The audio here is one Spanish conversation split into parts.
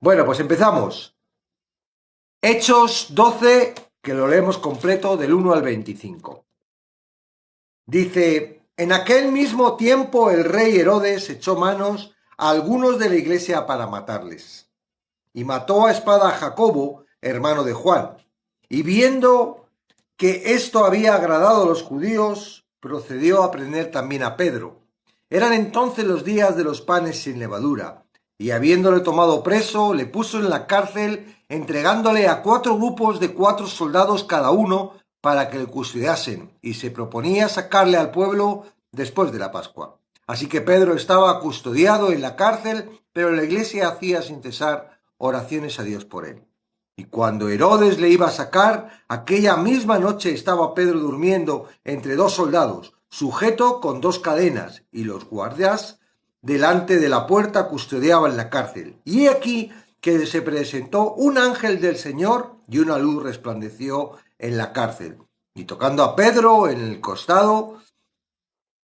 Bueno, pues empezamos. Hechos 12, que lo leemos completo del 1 al 25. Dice, en aquel mismo tiempo el rey Herodes echó manos a algunos de la iglesia para matarles. Y mató a espada a Jacobo, hermano de Juan. Y viendo que esto había agradado a los judíos, procedió a prender también a Pedro. Eran entonces los días de los panes sin levadura. Y habiéndole tomado preso, le puso en la cárcel, entregándole a 4 grupos de 4 soldados cada uno para que le custodiasen, y se proponía sacarle al pueblo después de la Pascua. Así que Pedro estaba custodiado en la cárcel, pero la iglesia hacía sin cesar oraciones a Dios por él. Y cuando Herodes le iba a sacar, aquella misma noche estaba Pedro durmiendo entre 2 soldados, sujeto con 2 cadenas, y los guardias delante de la puerta custodiaban la cárcel. Y he aquí que se presentó un ángel del Señor y una luz resplandeció en la cárcel. Y tocando a Pedro en el costado,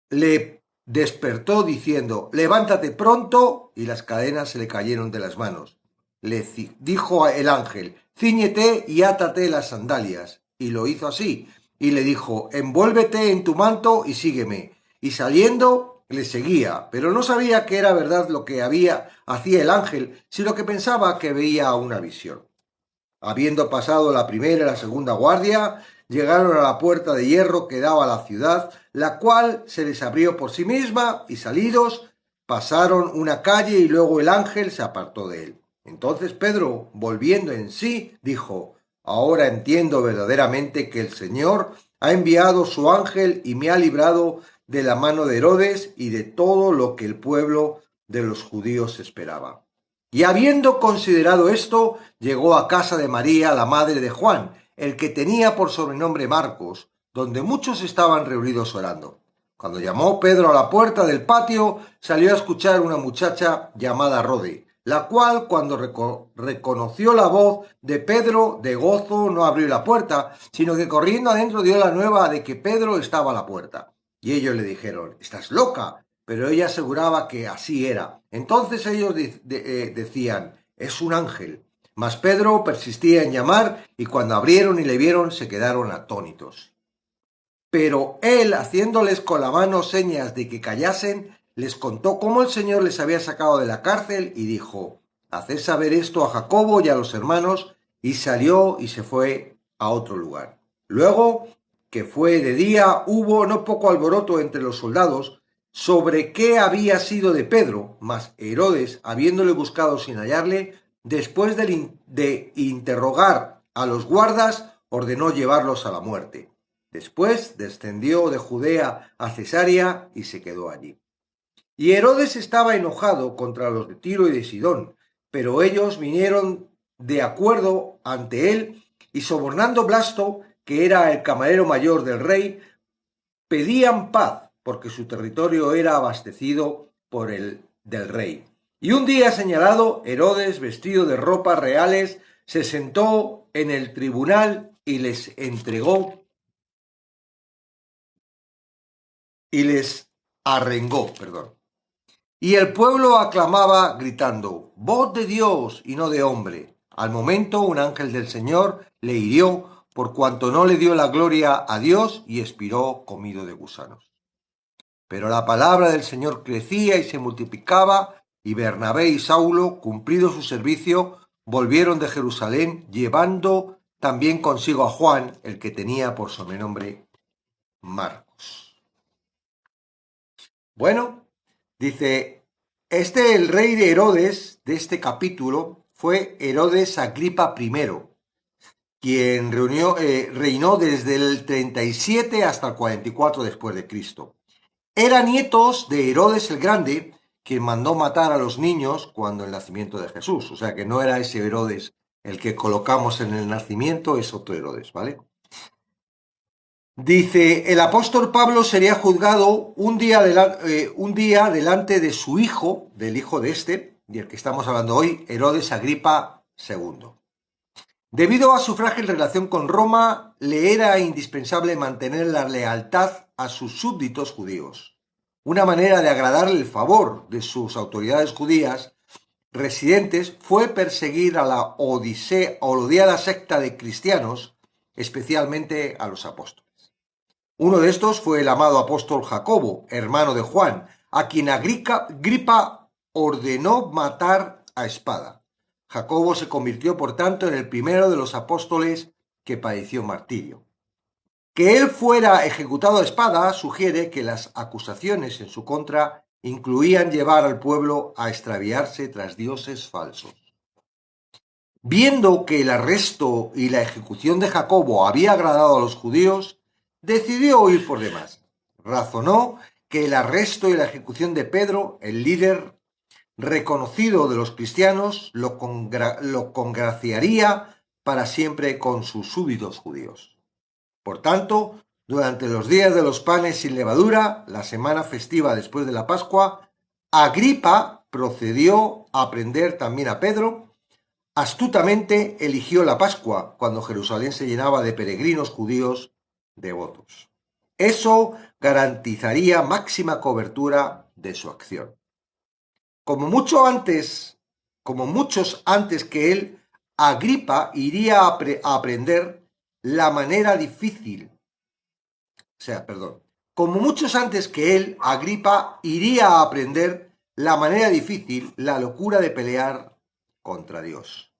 le despertó diciendo, levántate pronto, y las cadenas se le cayeron de las manos. Le dijo el ángel, cíñete y átate las sandalias. Y lo hizo así. Y le dijo, envuélvete en tu manto y sígueme. Y saliendo le seguía, pero no sabía que era verdad lo que hacía el ángel, sino que pensaba que veía una visión. Habiendo pasado la primera y la segunda guardia, llegaron a la puerta de hierro que daba a la ciudad, la cual se les abrió por sí misma, y salidos, pasaron una calle y luego el ángel se apartó de él. Entonces Pedro, volviendo en sí, dijo, ahora entiendo verdaderamente que el Señor ha enviado su ángel y me ha librado de la mano de Herodes y de todo lo que el pueblo de los judíos esperaba. Y habiendo considerado esto, llegó a casa de María, la madre de Juan, el que tenía por sobrenombre Marcos, donde muchos estaban reunidos orando. Cuando llamó Pedro a la puerta del patio, salió a escuchar una muchacha llamada Rode, la cual, cuando reconoció la voz de Pedro, de gozo no abrió la puerta, sino que corriendo adentro dio la nueva de que Pedro estaba a la puerta. Y ellos le dijeron, ¿estás loca? Pero ella aseguraba que así era. Entonces ellos decían, es un ángel. Mas Pedro persistía en llamar, y cuando abrieron y le vieron, se quedaron atónitos. Pero él, haciéndoles con la mano señas de que callasen, les contó cómo el Señor les había sacado de la cárcel, y dijo, haced saber esto a Jacobo y a los hermanos, y salió y se fue a otro lugar. Luego, que fue de día, hubo no poco alboroto entre los soldados sobre qué había sido de Pedro, mas Herodes, habiéndole buscado sin hallarle, después de interrogar a los guardas, ordenó llevarlos a la muerte. Después descendió de Judea a Cesarea y se quedó allí. Y Herodes estaba enojado contra los de Tiro y de Sidón, pero ellos vinieron de acuerdo ante él, y sobornando Blasto, que era el camarero mayor del rey, pedían paz, porque su territorio era abastecido por el del rey. Y un día señalado, Herodes, vestido de ropas reales, se sentó en el tribunal y les entregó y les arrengó, perdón. Y el pueblo aclamaba gritando, voz de Dios y no de hombre. Al momento un ángel del Señor le hirió por cuanto no le dio la gloria a Dios y expiró comido de gusanos. Pero la palabra del Señor crecía y se multiplicaba, y Bernabé y Saulo, cumplido su servicio, volvieron de Jerusalén, llevando también consigo a Juan, el que tenía por sobrenombre Marcos. Bueno, dice, el rey de Herodes, de este capítulo, fue Herodes Agripa I, quien reinó desde el 37 hasta el 44 después de Cristo. Era nietos de Herodes el Grande, quien mandó matar a los niños cuando el nacimiento de Jesús. O sea que no era ese Herodes el que colocamos en el nacimiento, es otro Herodes, ¿vale? Dice, el apóstol Pablo sería juzgado un día delante de su hijo, del hijo de este, del que estamos hablando hoy, Herodes Agripa II. Debido a su frágil relación con Roma, le era indispensable mantener la lealtad a sus súbditos judíos. Una manera de agradarle el favor de sus autoridades judías residentes fue perseguir a la odiada secta de cristianos, especialmente a los apóstoles. Uno de estos fue el amado apóstol Jacobo, hermano de Juan, a quien Agripa ordenó matar a espada. Jacobo se convirtió, por tanto, en el primero de los apóstoles que padeció martirio. Que él fuera ejecutado a espada sugiere que las acusaciones en su contra incluían llevar al pueblo a extraviarse tras dioses falsos. Viendo que el arresto y la ejecución de Jacobo había agradado a los judíos, decidió huir por demás. Razonó que el arresto y la ejecución de Pedro, el líder reconocido de los cristianos, lo congraciaría para siempre con sus súbditos judíos. Por tanto, durante los días de los panes sin levadura, la semana festiva después de la Pascua, Agripa procedió a prender también a Pedro. Astutamente eligió la Pascua, cuando Jerusalén se llenaba de peregrinos judíos devotos. Eso garantizaría máxima cobertura de su acción. Como muchos antes que él, Agripa iría a aprender la manera difícil. Como muchos antes que él, Agripa iría a aprender la manera difícil, la locura de pelear contra Dios.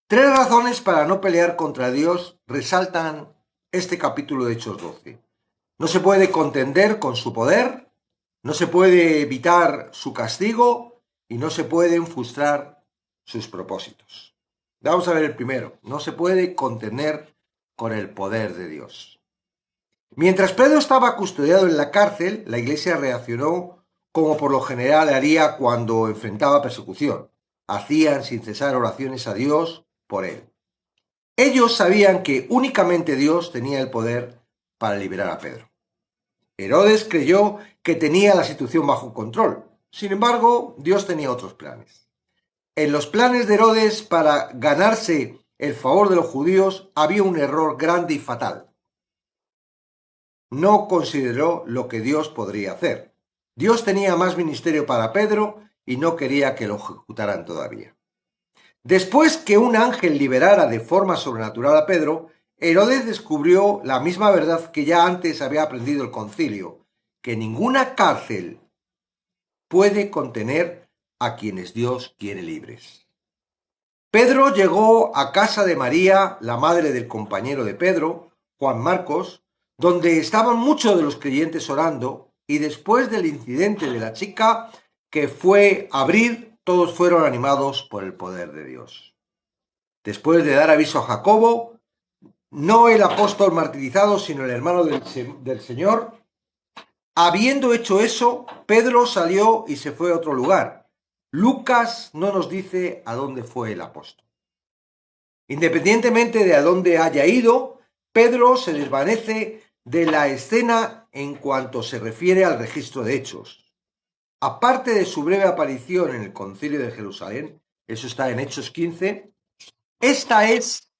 3 razones para no pelear contra Dios resaltan este capítulo de Hechos 12. No se puede contender con su poder, no se puede evitar su castigo y no se pueden frustrar sus propósitos. Vamos a ver el primero. No se puede contender con el poder de Dios. Mientras Pedro estaba custodiado en la cárcel, la iglesia reaccionó como por lo general haría cuando enfrentaba persecución. Hacían sin cesar oraciones a Dios por él. Ellos sabían que únicamente Dios tenía el poder para liberar a Pedro. Herodes creyó que tenía la situación bajo control. Sin embargo, Dios tenía otros planes. En los planes de Herodes para ganarse el favor de los judíos había un error grande y fatal. No consideró lo que Dios podría hacer. Dios tenía más ministerio para Pedro y no quería que lo ejecutaran todavía. Después que un ángel liberara de forma sobrenatural a Pedro, Herodes descubrió la misma verdad que ya antes había aprendido el concilio, que ninguna cárcel puede contener a quienes Dios quiere libres. Pedro llegó a casa de María, la madre del compañero de Pedro, Juan Marcos, donde estaban muchos de los creyentes orando, y después del incidente de la chica que fue a abrir, todos fueron animados por el poder de Dios. Después de dar aviso a Jacobo, no el apóstol martirizado, sino el hermano del Señor, habiendo hecho eso, Pedro salió y se fue a otro lugar. Lucas no nos dice a dónde fue el apóstol. Independientemente de a dónde haya ido, Pedro se desvanece de la escena en cuanto se refiere al registro de hechos. Aparte de su breve aparición en el Concilio de Jerusalén, eso está en Hechos 15, esta es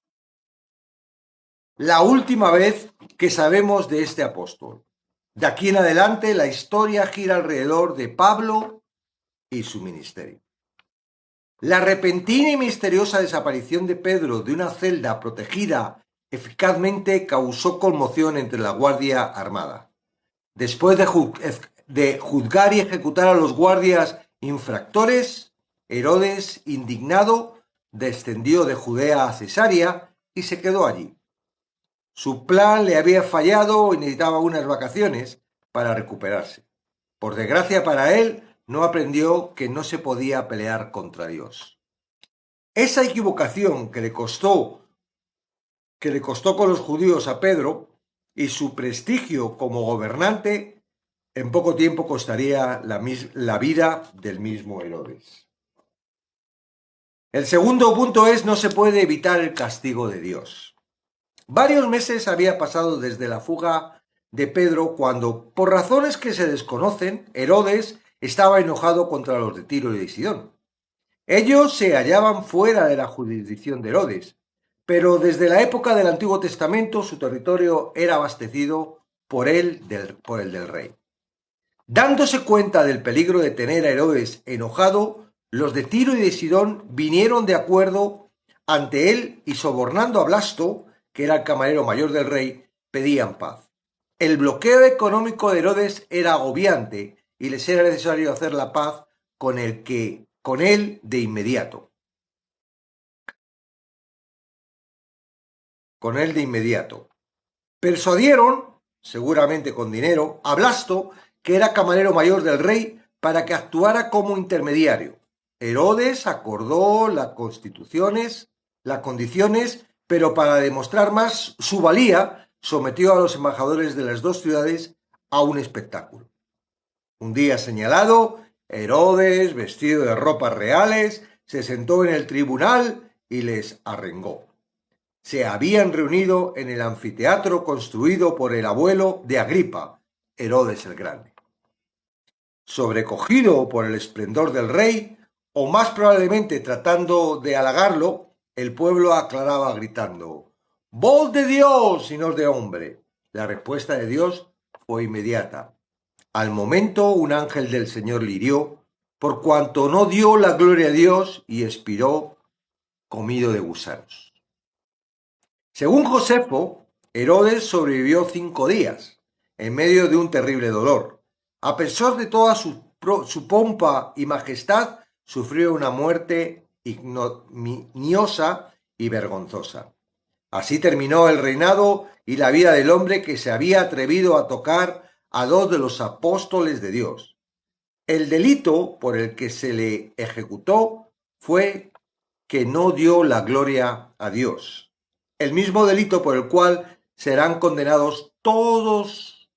la última vez que sabemos de este apóstol. De aquí en adelante la historia gira alrededor de Pablo y su ministerio. La repentina y misteriosa desaparición de Pedro de una celda protegida eficazmente causó conmoción entre la Guardia Armada. Después de juzgar y ejecutar a los guardias infractores, Herodes, indignado, descendió de Judea a Cesarea y se quedó allí. Su plan le había fallado y necesitaba unas vacaciones para recuperarse. Por desgracia para él, no aprendió que no se podía pelear contra Dios. Esa equivocación que le costó con los judíos a Pedro y su prestigio como gobernante, en poco tiempo costaría la vida del mismo Herodes. El segundo punto es: no se puede evitar el castigo de Dios. Varios meses había pasado desde la fuga de Pedro cuando, por razones que se desconocen, Herodes estaba enojado contra los de Tiro y de Sidón. Ellos se hallaban fuera de la jurisdicción de Herodes, pero desde la época del Antiguo Testamento su territorio era abastecido por el del rey. Dándose cuenta del peligro de tener a Herodes enojado, los de Tiro y de Sidón vinieron de acuerdo ante él y sobornando a Blasto, que era el camarero mayor del rey, pedían paz. El bloqueo económico de Herodes era agobiante y les era necesario hacer la paz con él de inmediato. Con él de inmediato. Persuadieron, seguramente con dinero, a Blasto, que era camarero mayor del rey, para que actuara como intermediario. Herodes acordó las condiciones, pero para demostrar más su valía, sometió a los embajadores de las dos ciudades a un espectáculo. Un día señalado, Herodes, vestido de ropas reales, se sentó en el tribunal y les arrengó. Se habían reunido en el anfiteatro construido por el abuelo de Agripa, Herodes el Grande. Sobrecogido por el esplendor del rey, o más probablemente tratando de halagarlo, el pueblo aclaraba gritando: «¡Voz de Dios y no de hombre!». La respuesta de Dios fue inmediata. Al momento un ángel del Señor le hirió, por cuanto no dio la gloria a Dios, y expiró comido de gusanos. Según Josefo, Herodes sobrevivió 5 días, en medio de un terrible dolor. A pesar de toda su pompa y majestad, sufrió una muerte ignominiosa y vergonzosa. Así terminó el reinado y la vida del hombre que se había atrevido a tocar a 2 de los apóstoles de Dios. El delito por el que se le ejecutó fue que no dio la gloria a Dios. El mismo delito por el cual serán condenados todos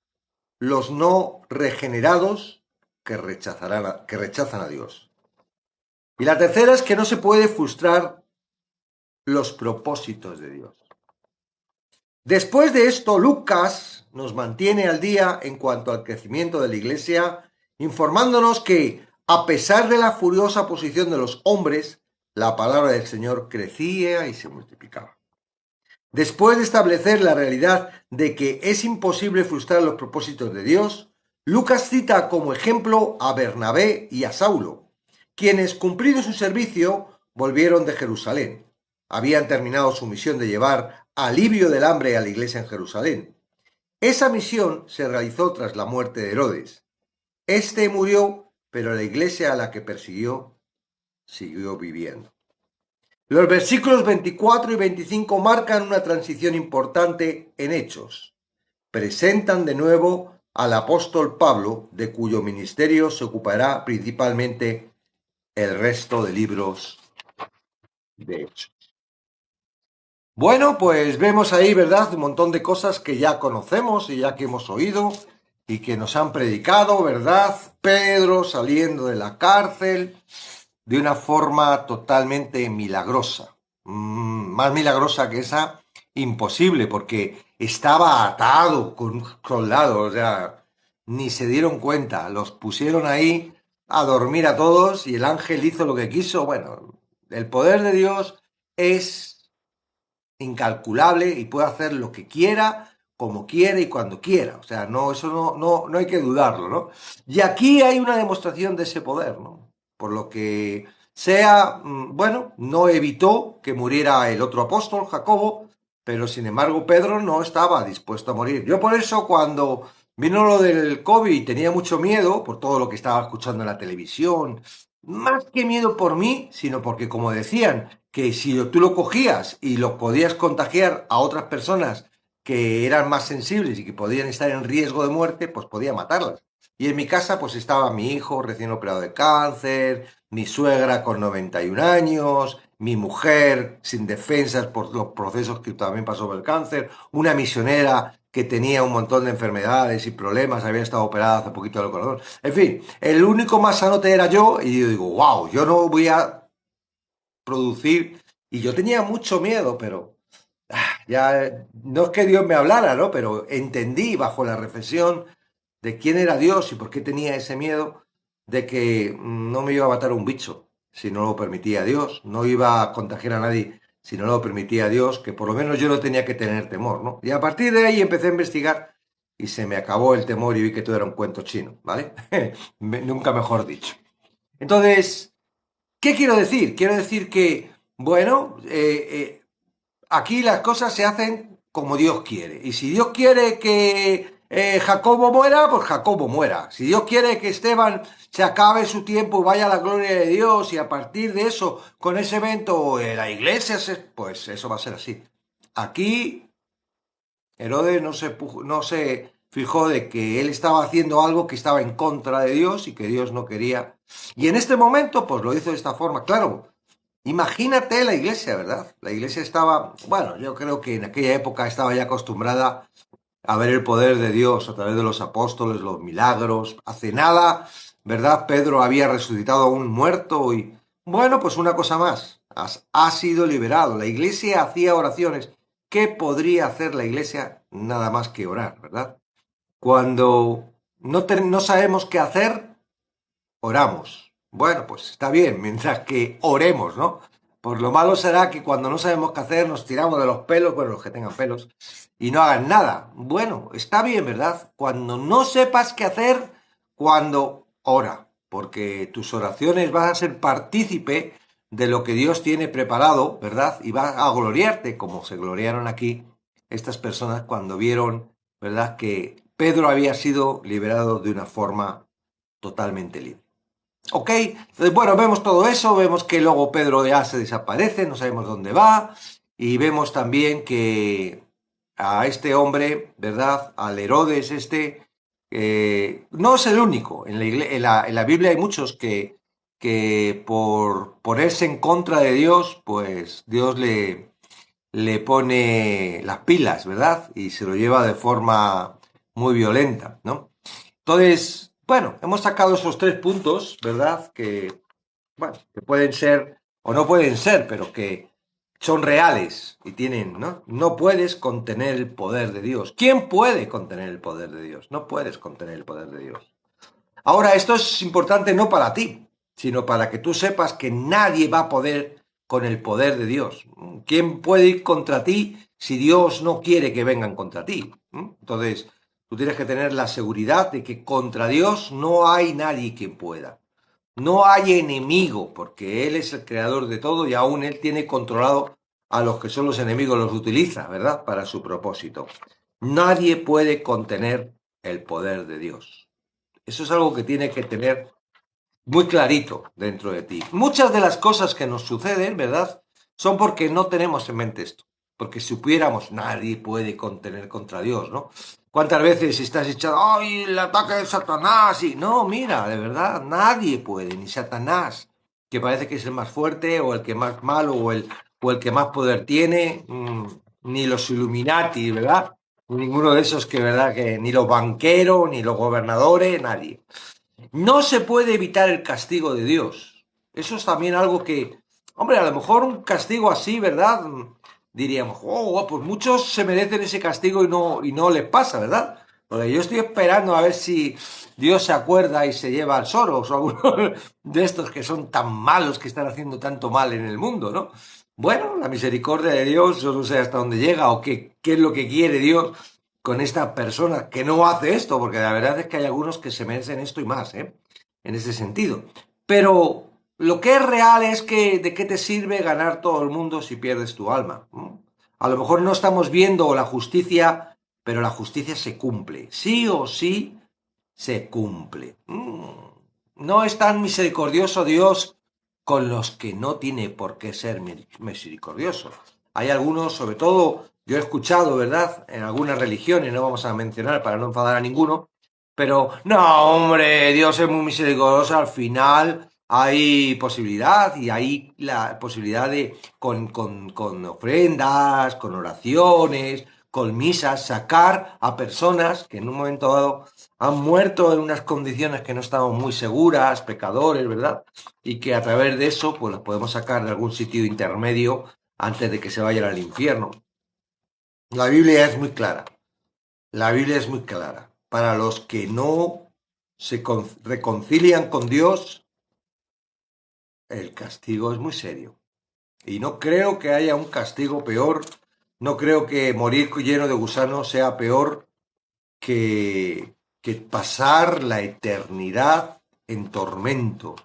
los no regenerados que rechazan a Dios. Y la tercera es que no se puede frustrar los propósitos de Dios. Después de esto, Lucas nos mantiene al día en cuanto al crecimiento de la Iglesia, informándonos que, a pesar de la furiosa oposición de los hombres, la palabra del Señor crecía y se multiplicaba. Después de establecer la realidad de que es imposible frustrar los propósitos de Dios, Lucas cita como ejemplo a Bernabé y a Saulo, quienes, cumplido su servicio, volvieron de Jerusalén. Habían terminado su misión de llevar alivio del hambre a la iglesia en Jerusalén. Esa misión se realizó tras la muerte de Herodes. Este murió, pero la iglesia a la que persiguió siguió viviendo. Los versículos 24 y 25 marcan una transición importante en Hechos. Presentan de nuevo al apóstol Pablo, de cuyo ministerio se ocupará principalmente el resto de libros de Hechos. Bueno, pues vemos ahí, ¿verdad?, un montón de cosas que ya conocemos y ya que hemos oído y que nos han predicado, ¿verdad? Pedro saliendo de la cárcel de una forma totalmente milagrosa. Más milagrosa que esa, imposible, porque estaba atado con lados, o sea, ni se dieron cuenta. Los pusieron ahí a dormir a todos y el ángel hizo lo que quiso. Bueno, el poder de Dios es incalculable y puede hacer lo que quiera, como quiera y cuando quiera. O sea, no, eso no hay que dudarlo, ¿no? Y aquí hay una demostración de ese poder, ¿no? Por lo que sea, bueno, no evitó que muriera el otro apóstol, Jacobo, pero sin embargo Pedro no estaba dispuesto a morir. Yo por eso cuando vino lo del COVID tenía mucho miedo por todo lo que estaba escuchando en la televisión, más que miedo por mí, sino porque, como decían, que si tú lo cogías y lo podías contagiar a otras personas que eran más sensibles y que podían estar en riesgo de muerte, pues podía matarlas. Y en mi casa pues estaba mi hijo recién operado de cáncer, mi suegra con 91 años, mi mujer sin defensas por los procesos que también pasó por el cáncer, una misionera que tenía un montón de enfermedades y problemas, había estado operada hace poquito del corazón. En fin, el único más sanote era yo y yo digo, wow, yo no voy a producir. Y yo tenía mucho miedo, pero ya no es que Dios me hablara, ¿no? Pero entendí bajo la reflexión de quién era Dios y por qué tenía ese miedo de que no me iba a matar un bicho si no lo permitía Dios, no iba a contagiar a nadie si no lo permitía Dios, que por lo menos yo no tenía que tener temor, ¿no? Y a partir de ahí empecé a investigar y se me acabó el temor y vi que todo era un cuento chino, ¿vale? Nunca mejor dicho. Entonces, ¿Qué quiero decir? Quiero decir que, bueno, aquí las cosas se hacen como Dios quiere. Y si Dios quiere que Jacobo muera, pues Jacobo muera. Si Dios quiere que Esteban se acabe su tiempo y vaya a la gloria de Dios y a partir de eso, con ese evento, la iglesia, pues eso va a ser así. Aquí Herodes no se fijó de que él estaba haciendo algo que estaba en contra de Dios y que Dios no quería. Y en este momento, pues lo hizo de esta forma. Claro, imagínate la iglesia, ¿verdad? La iglesia estaba, bueno, yo creo que en aquella época estaba ya acostumbrada a ver el poder de Dios a través de los apóstoles, los milagros. Hace nada, ¿verdad? Pedro había resucitado a un muerto y, bueno, pues una cosa más, ha sido liberado. La iglesia hacía oraciones. ¿Qué podría hacer la iglesia? Nada más que orar, ¿verdad? Cuando no sabemos qué hacer, oramos. Bueno, pues está bien, mientras que oremos, ¿no? Pues lo malo será que cuando no sabemos qué hacer nos tiramos de los pelos, bueno, los que tengan pelos, y no hagan nada. Bueno, está bien, ¿verdad? Cuando no sepas qué hacer, cuando ora, porque tus oraciones vas a ser partícipe de lo que Dios tiene preparado, ¿verdad? Y vas a gloriarte, como se gloriaron aquí estas personas cuando vieron, ¿verdad? Que Pedro había sido liberado de una forma totalmente libre. Ok, entonces bueno, vemos todo eso, vemos que luego Pedro ya se desaparece, no sabemos dónde va, y vemos también que a este hombre, ¿verdad? Al Herodes no es el único, en la Biblia hay muchos que por ponerse en contra de Dios, pues Dios le pone las pilas, ¿verdad? Y se lo lleva de forma muy violenta, ¿no? Entonces, bueno, hemos sacado esos 3 puntos, ¿verdad? Que, bueno, que pueden ser o no pueden ser, pero que son reales y tienen, ¿no? No puedes contener el poder de Dios. ¿Quién puede contener el poder de Dios? No puedes contener el poder de Dios. Ahora, esto es importante no para ti, sino para que tú sepas que nadie va a poder con el poder de Dios. ¿Quién puede ir contra ti si Dios no quiere que vengan contra ti? Entonces, tú tienes que tener la seguridad de que contra Dios no hay nadie que pueda. No hay enemigo, porque Él es el creador de todo y aún Él tiene controlado a los que son los enemigos, los utiliza, ¿verdad? Para su propósito. Nadie puede contener el poder de Dios. Eso es algo que tiene que tener muy clarito dentro de ti. Muchas de las cosas que nos suceden, ¿verdad? Son porque no tenemos en mente esto. Porque si supiéramos, nadie puede contener contra Dios, ¿no? ¿Cuántas veces estás echando, ay, el ataque de Satanás? Y no, mira, de verdad, nadie puede, ni Satanás, que parece que es el más fuerte, o el que más malo, o el que más poder tiene, ni los Illuminati, ¿verdad? Ninguno de esos que, ¿verdad? Que ni los banqueros, ni los gobernadores, nadie. No se puede evitar el castigo de Dios. Eso es también algo que, hombre, a lo mejor un castigo así, ¿verdad? Diríamos, oh, pues muchos se merecen ese castigo y no les pasa, ¿verdad? Porque yo estoy esperando a ver si Dios se acuerda y se lleva al Soros o alguno de estos que son tan malos, que están haciendo tanto mal en el mundo, ¿no? Bueno, la misericordia de Dios, yo no sé hasta dónde llega o qué es lo que quiere Dios con esta persona que no hace esto, porque la verdad es que hay algunos que se merecen esto y más, ¿eh? En ese sentido. Pero lo que es real es que de qué te sirve ganar todo el mundo si pierdes tu alma. A lo mejor no estamos viendo la justicia, pero la justicia se cumple. Sí o sí se cumple. No es tan misericordioso Dios con los que no tiene por qué ser misericordioso. Hay algunos, sobre todo, yo he escuchado, ¿verdad? En algunas religiones, no vamos a mencionar para no enfadar a ninguno, pero no, hombre, Dios es muy misericordioso, al final hay posibilidad y hay la posibilidad de, con ofrendas, con oraciones, con misas, sacar a personas que en un momento dado han muerto en unas condiciones que no estaban muy seguras, pecadores, ¿verdad? Y que a través de eso, pues los podemos sacar de algún sitio intermedio antes de que se vayan al infierno. La Biblia es muy clara. La Biblia es muy clara. Para los que no se reconcilian con Dios, el castigo es muy serio. Y no creo que haya un castigo peor. No creo que morir lleno de gusanos sea peor que pasar la eternidad en tormento.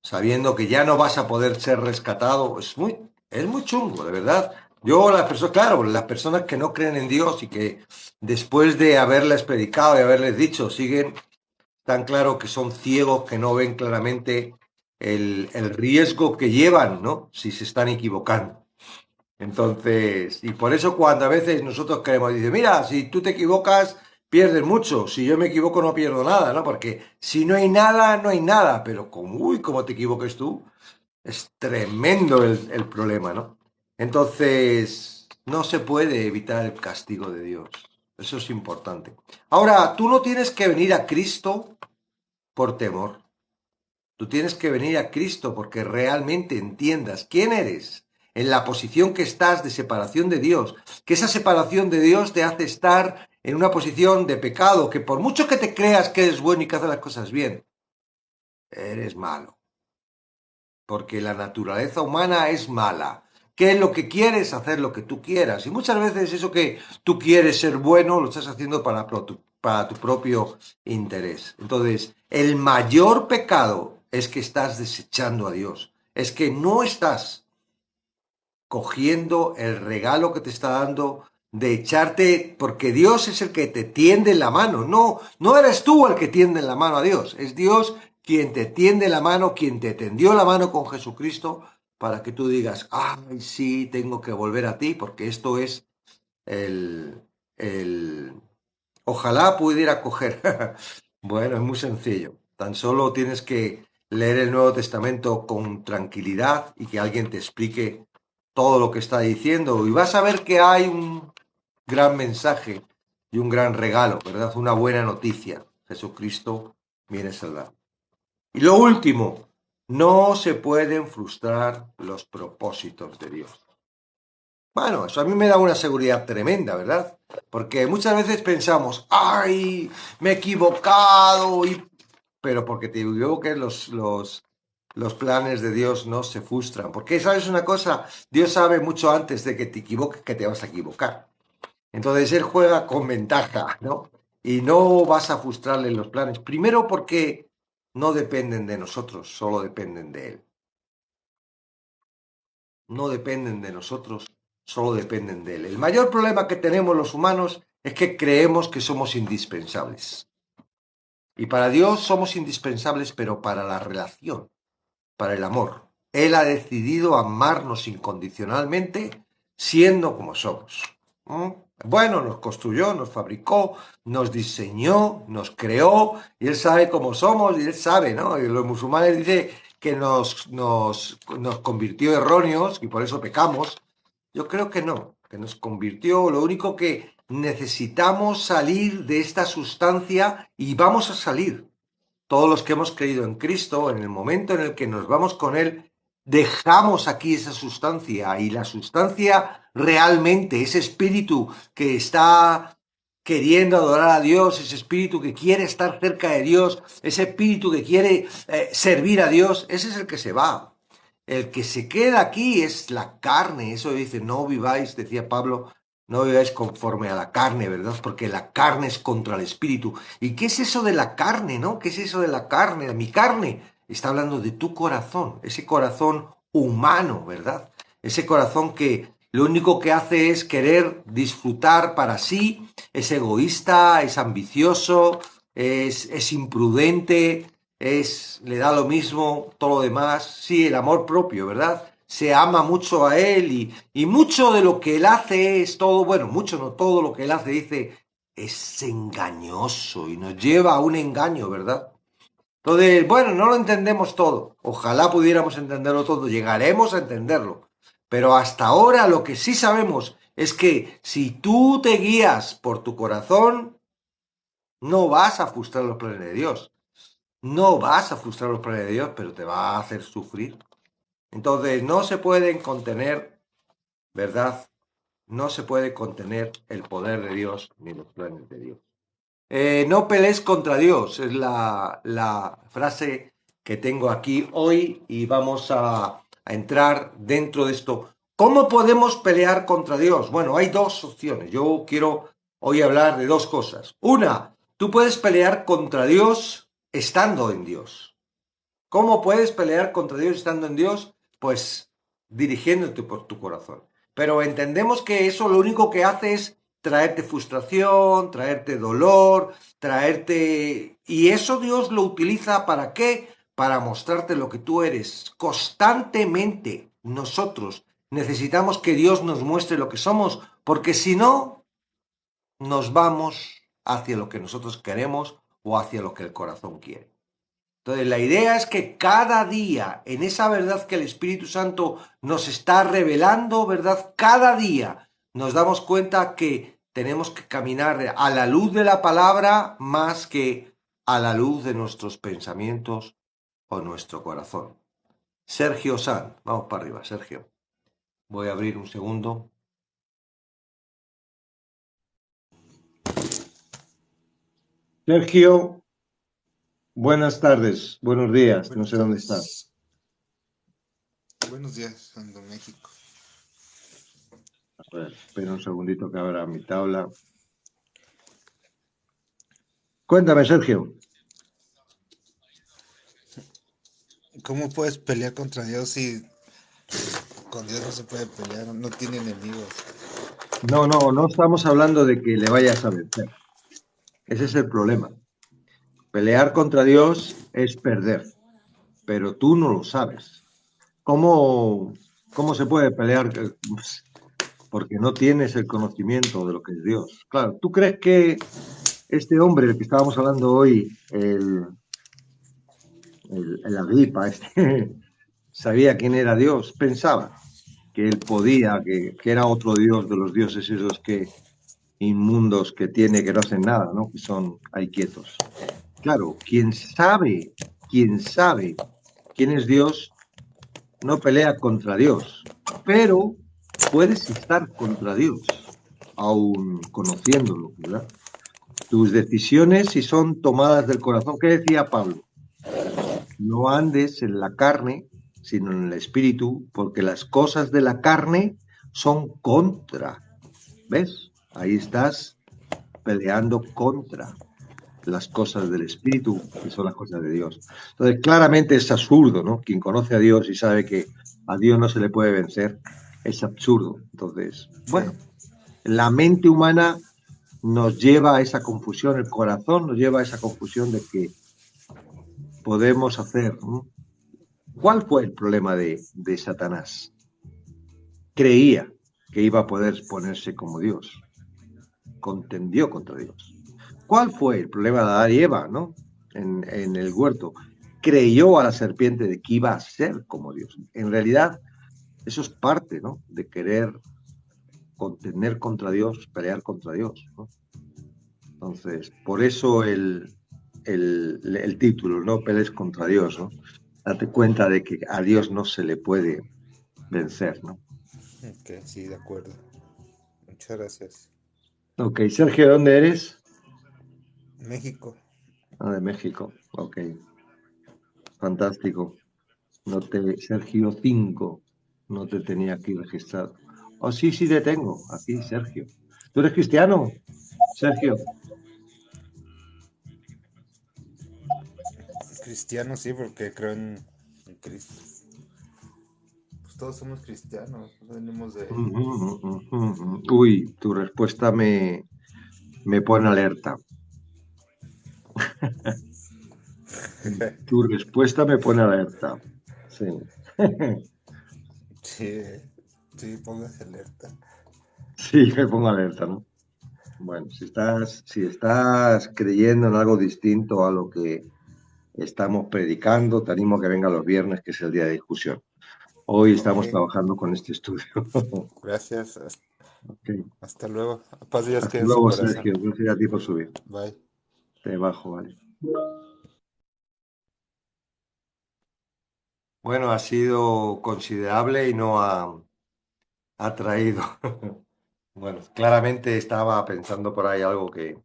sabiendo que ya no vas a poder ser rescatado, es muy chungo, de verdad. Yo, las personas, claro, las personas que no creen en Dios y que después de haberles predicado y haberles dicho, siguen tan claro que son ciegos, que no ven claramente el riesgo que llevan, ¿no? Si se están equivocando. Entonces, y por eso cuando a veces nosotros queremos, dice, mira, si tú te equivocas, pierdes mucho, si yo me equivoco no pierdo nada, ¿no? Porque si no hay nada, no hay nada, pero como, uy, como te equivoques tú, es tremendo el problema, ¿no? Entonces, no se puede evitar el castigo de Dios. Eso es importante. Ahora, tú no tienes que venir a Cristo por temor. Tú tienes que venir a Cristo porque realmente entiendas quién eres, en la posición que estás de separación de Dios, que esa separación de Dios te hace estar en una posición de pecado, que por mucho que te creas que eres bueno y que haces las cosas bien, eres malo, porque la naturaleza humana es mala. ¿Qué es lo que quieres? Hacer lo que tú quieras. Y muchas veces eso que tú quieres ser bueno lo estás haciendo para tu propio interés. Entonces, el mayor pecado es que estás desechando a Dios. Es que no estás cogiendo el regalo que te está dando de echarte, porque Dios es el que te tiende la mano. No, no eres tú el que tiende la mano a Dios. Es Dios quien te tiende la mano, quien te tendió la mano con Jesucristo para que tú digas, ay, sí, tengo que volver a ti, porque esto es el, el... Ojalá pudiera coger. Bueno, es muy sencillo. Tan solo tienes que leer el Nuevo Testamento con tranquilidad y que alguien te explique todo lo que está diciendo y vas a ver que hay un gran mensaje y un gran regalo, ¿verdad? Una buena noticia. Jesucristo viene a salvar. Y lo último, no se pueden frustrar los propósitos de Dios. Bueno, eso a mí me da una seguridad tremenda, ¿verdad? Porque muchas veces pensamos, ay, me he equivocado, pero porque te equivoques los planes de Dios no se frustran. Porque, ¿sabes una cosa? Dios sabe mucho antes de que te equivoques que te vas a equivocar. Entonces Él juega con ventaja, ¿no? Y no vas a frustrarle los planes. Primero porque no dependen de nosotros, solo dependen de Él. No dependen de nosotros, solo dependen de Él. El mayor problema que tenemos los humanos es que creemos que somos indispensables. Y para Dios somos indispensables, pero para la relación, para el amor. Él ha decidido amarnos incondicionalmente, siendo como somos. ¿Mm? Bueno, nos construyó, nos fabricó, nos diseñó, nos creó, y Él sabe cómo somos, y Él sabe, ¿no? Y los musulmanes dicen que nos convirtió erróneos y por eso pecamos. Yo creo que nos convirtió. Lo único que necesitamos salir de esta sustancia y vamos a salir. Todos los que hemos creído en Cristo, en el momento en el que nos vamos con Él, dejamos aquí esa sustancia y la sustancia realmente, ese espíritu que está queriendo adorar a Dios, ese espíritu que quiere estar cerca de Dios, ese espíritu que quiere servir a Dios, ese es el que se va. El que se queda aquí es la carne, eso dice, no viváis, decía Pablo, no viváis conforme a la carne, ¿verdad? Porque la carne es contra el espíritu. ¿Y qué es eso de la carne, no? ¿Qué es eso de la carne? De mi carne. Está hablando de tu corazón, ese corazón humano, ¿verdad? Ese corazón que lo único que hace es querer disfrutar para sí, es egoísta, es ambicioso, es imprudente, le da lo mismo todo lo demás. Sí, el amor propio, ¿verdad? Se ama mucho a él y mucho de lo que él hace es todo, bueno, mucho no todo lo que él hace, dice, es engañoso y nos lleva a un engaño, ¿verdad? Entonces, bueno, no lo entendemos todo. Ojalá pudiéramos entenderlo todo, llegaremos a entenderlo. Pero hasta ahora lo que sí sabemos es que si tú te guías por tu corazón, no vas a frustrar los planes de Dios. No vas a frustrar los planes de Dios, pero te va a hacer sufrir. Entonces, no se pueden contener, ¿verdad? No se puede contener el poder de Dios ni los planes de Dios. No pelees contra Dios, es la frase que tengo aquí hoy y vamos a entrar dentro de esto. ¿Cómo podemos pelear contra Dios? Bueno, hay dos opciones. Yo quiero hoy hablar de dos cosas. Una, tú puedes pelear contra Dios estando en Dios. ¿Cómo puedes pelear contra Dios estando en Dios? Pues dirigiéndote por tu corazón. Pero entendemos que eso lo único que hace es traerte frustración, traerte dolor, traerte... Y eso Dios lo utiliza ¿para qué? Para mostrarte lo que tú eres. Constantemente nosotros necesitamos que Dios nos muestre lo que somos, porque si no, nos vamos hacia lo que nosotros queremos o hacia lo que el corazón quiere. Entonces, la idea es que cada día, en esa verdad que el Espíritu Santo nos está revelando, ¿verdad? Cada día nos damos cuenta que tenemos que caminar a la luz de la palabra más que a la luz de nuestros pensamientos o nuestro corazón. Sergio San, vamos para arriba, Sergio. Voy a abrir un segundo. Sergio, buenas tardes, buenos días, no sé dónde estás. Buenos días, ando en México. A ver, espera un segundito que abra mi tabla. Cuéntame, Sergio. ¿Cómo puedes pelear contra Dios si con Dios no se puede pelear? No tiene enemigos. No estamos hablando de que le vayas a vencer. Ese es el problema. Pelear contra Dios es perder, pero tú no lo sabes. ¿Cómo se puede pelear? Pues, porque no tienes el conocimiento de lo que es Dios. Claro, ¿tú crees que este hombre del que estábamos hablando hoy, el Agripa, sabía quién era Dios? Pensaba que él podía, que era otro Dios de los dioses esos que inmundos que tiene, que no hacen nada, ¿no? Que son ahí quietos. Claro, quien sabe quién es Dios, no pelea contra Dios, pero puedes estar contra Dios, aún conociéndolo, ¿verdad? Tus decisiones, si son tomadas del corazón, ¿qué decía Pablo? No andes en la carne, sino en el espíritu, porque las cosas de la carne son contra. ¿Ves? Ahí estás peleando contra las cosas del espíritu, que son las cosas de Dios. Entonces, claramente es absurdo, ¿no? Quien conoce a Dios y sabe que a Dios no se le puede vencer, es absurdo. Entonces, bueno, la mente humana nos lleva a esa confusión, el corazón nos lleva a esa confusión de que podemos hacer, ¿no? ¿Cuál fue el problema de Satanás? Creía que iba a poder ponerse como Dios, contendió contra Dios. ¿Cuál fue el problema de Adán y Eva, ¿no? En el huerto. Creyó a la serpiente de que iba a ser como Dios. En realidad, eso es parte, ¿no? De querer contener contra Dios, pelear contra Dios, ¿no? Entonces, por eso el título, ¿no? Pelees contra Dios, ¿no? Date cuenta de que a Dios no se le puede vencer, ¿no? Ok, sí, de acuerdo. Muchas gracias. Ok, Sergio, ¿dónde eres? México. Ah, de México. Ok, fantástico. Sergio 5, no te tenía aquí registrado. Oh, sí, sí te tengo, aquí, Sergio. ¿Tú eres cristiano, Sergio? Cristiano, sí, porque creo en Cristo. Pues todos somos cristianos, venimos de... Uy, tu respuesta me pone alerta. Tu respuesta me pone alerta. Sí. Sí, sí, póngase alerta. Sí, me pongo alerta, ¿no? Bueno, si estás creyendo en algo distinto a lo que estamos predicando, te animo a que venga los viernes, que es el día de discusión. Hoy Ok, estamos trabajando con este estudio. gracias. Ok. Hasta luego. Paz y Dios Hasta quede en su luego, corazón. Sergio. Gracias a ti por subir. Bye. Te bajo, vale. Bueno, ha sido considerable y no ha traído. Bueno, claramente estaba pensando por ahí algo que